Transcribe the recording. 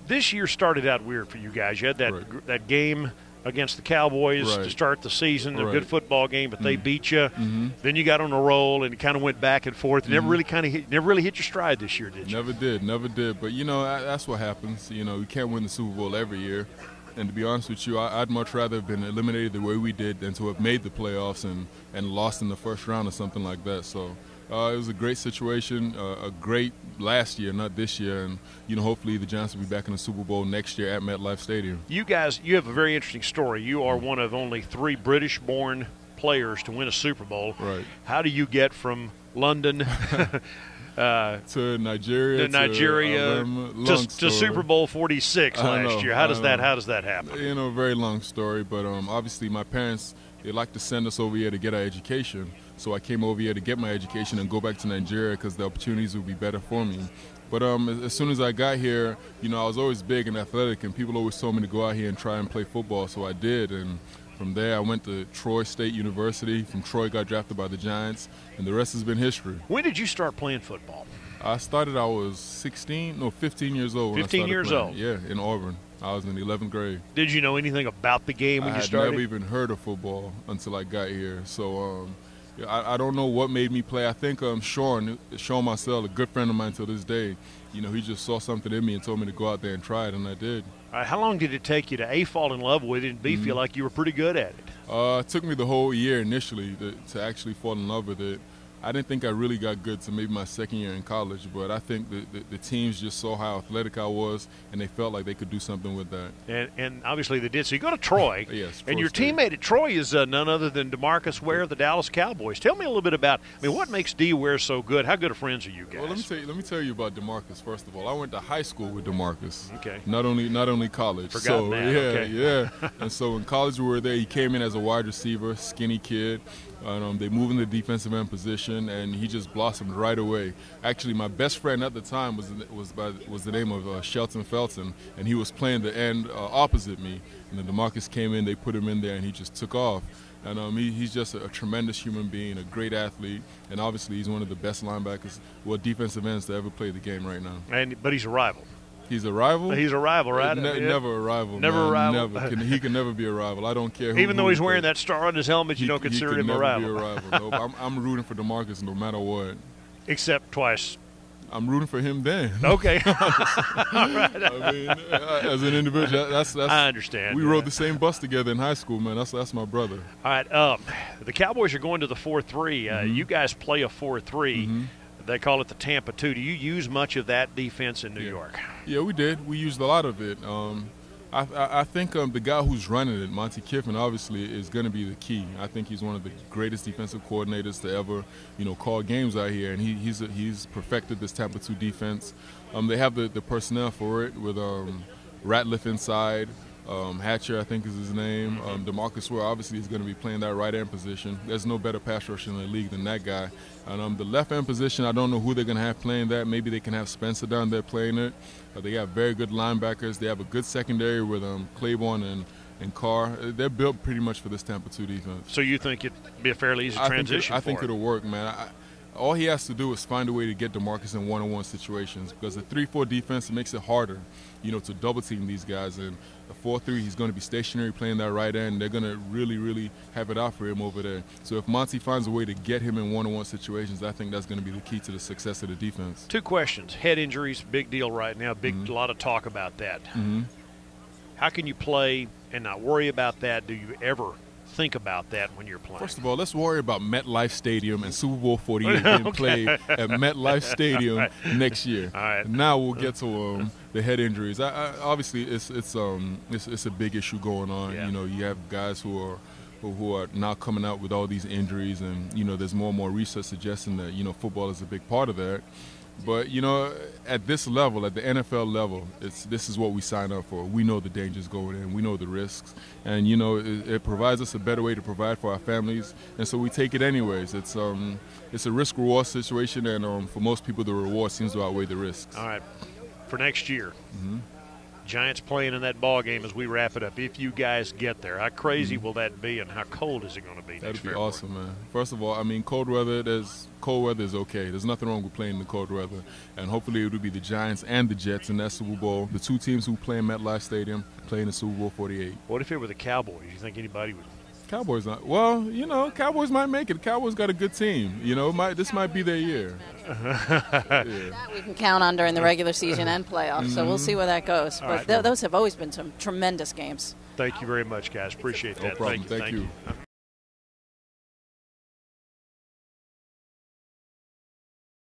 This year started out weird for you guys. You had that game against the Cowboys to start the season, a good football game, but they beat you. Then you got on a roll and it kind of went back and forth. Never really hit your stride this year, did you? Never did. But that's what happens. You can't win the Super Bowl every year. And to be honest with you, I'd much rather have been eliminated the way we did than to have made the playoffs and lost in the first round or something like that. So it was a great situation, a great last year, not this year. And, hopefully the Giants will be back in the Super Bowl next year at MetLife Stadium. You guys, you have a very interesting story. You are one of only 3 British-born players to win a Super Bowl. Right. How do you get from London to Nigeria, to Super Bowl 46 last year? How does that happen? Very long story, but obviously my parents, they like to send us over here to get our education. So I came over here to get my education and go back to Nigeria because the opportunities would be better for me. But as soon as I got here, I was always big and athletic, and people always told me to go out here and try and play football, so I did. And from there, I went to Troy State University. From Troy, got drafted by the Giants, and the rest has been history. When did you start playing football? I was 15 years old. 15 years old? Yeah, in Auburn. I was in the 11th grade. Did you know anything about the game when you started? I had never even heard of football until I got here. So I don't know what made me play. I think Sean Marcel, a good friend of mine till this day, he just saw something in me and told me to go out there and try it, and I did. All right, how long did it take you to A, fall in love with it, and B, feel like you were pretty good at it? It took me the whole year initially to actually fall in love with it. I didn't think I really got good to maybe my second year in college, but I think the teams just saw how athletic I was, and they felt like they could do something with that. And obviously they did. So you go to Troy, yes, and your teammate at Troy is none other than DeMarcus Ware of the Dallas Cowboys. Tell me a little bit about, what makes D. Ware so good? How good of friends are you guys? Well, let me tell you about DeMarcus first of all. I went to high school with DeMarcus. Okay. Not only college. Forgotten that. Yeah. And so in college we were there. He came in as a wide receiver, skinny kid. They moved in the defensive end position, and he just blossomed right away. Actually, my best friend at the time was the name of Shelton Felton, and he was playing the end opposite me. And then DeMarcus came in, they put him in there, and he just took off. And he's just a tremendous human being, a great athlete, and obviously he's one of the best linebackers, defensive ends to ever play the game right now. But he's a rival. He's a rival? He's a rival, right? Never a rival. Never man. a rival. Never. He can never be a rival. I don't care who. Even though he's wearing that star on his helmet, you don't consider him a rival. He can never be a rival. No, I'm rooting for DeMarcus no matter what. Except twice. I'm rooting for him then. Okay. All right. As an individual, that's I understand. We rode the same bus together in high school, man. That's my brother. All right. The Cowboys are going to the 4-3. You guys play a 4-3. They call it the Tampa 2. Do you use much of that defense in New York? Yeah, we did. We used a lot of it. I think the guy who's running it, Monty Kiffin, obviously is going to be the key. I think he's one of the greatest defensive coordinators to ever, call games out here, and he's perfected this Tampa 2 defense. They have the personnel for it with Ratliff inside. Hatcher, I think is his name. DeMarcus Ware obviously is going to be playing that right end position. There's no better pass rusher in the league than that guy. And the left end position, I don't know who they're going to have playing that. Maybe they can have Spencer down there playing it. They have very good linebackers. They have a good secondary with Claiborne and Carr. They're built pretty much for this Tampa 2 defense. So you think it'd be a fairly easy transition? I think it'll work, man. All he has to do is find a way to get DeMarcus in one-on-one situations, because the 3-4 defense makes it harder, to double team these guys. And the 4-3, he's going to be stationary playing that right end. They're going to really, really have it out for him over there. So if Monty finds a way to get him in one-on-one situations, I think that's going to be the key to the success of the defense. 2 questions. Head injuries, big deal right now. A lot of talk about that. How can you play and not worry about that? Do you ever think about that when you're playing? First of all, let's worry about MetLife Stadium and Super Bowl 48 being played at MetLife Stadium next year. All right. Now we'll get to the head injuries. Obviously, it's a big issue going on. Yeah. You have guys who are now coming out with all these injuries, and there's more and more research suggesting that football is a big part of that. But, at this level, at the NFL level, this is what we sign up for. We know the dangers going in. We know the risks. And, it provides us a better way to provide for our families. And so we take it anyways. It's a risk-reward situation, and for most people, the reward seems to outweigh the risks. All right. For next year, Giants playing in that ball game as we wrap it up. If you guys get there, how crazy will that be, and how cold is it going to be? That'd be awesome, man. First of all, I mean, cold weather is okay. There's nothing wrong with playing in the cold weather, and hopefully it will be the Giants and the Jets in that Super Bowl. The two teams who play in MetLife Stadium playing the Super Bowl 48. What if it were the Cowboys? You think anybody would? Cowboys not. Well, you know, Cowboys might make it. Cowboys got a good team. You know, this might be their year. That we can count on during the regular season and playoffs. So we'll see where that goes. But those have always been some tremendous games. Thank you very much, guys. Appreciate that. No problem. Thank you.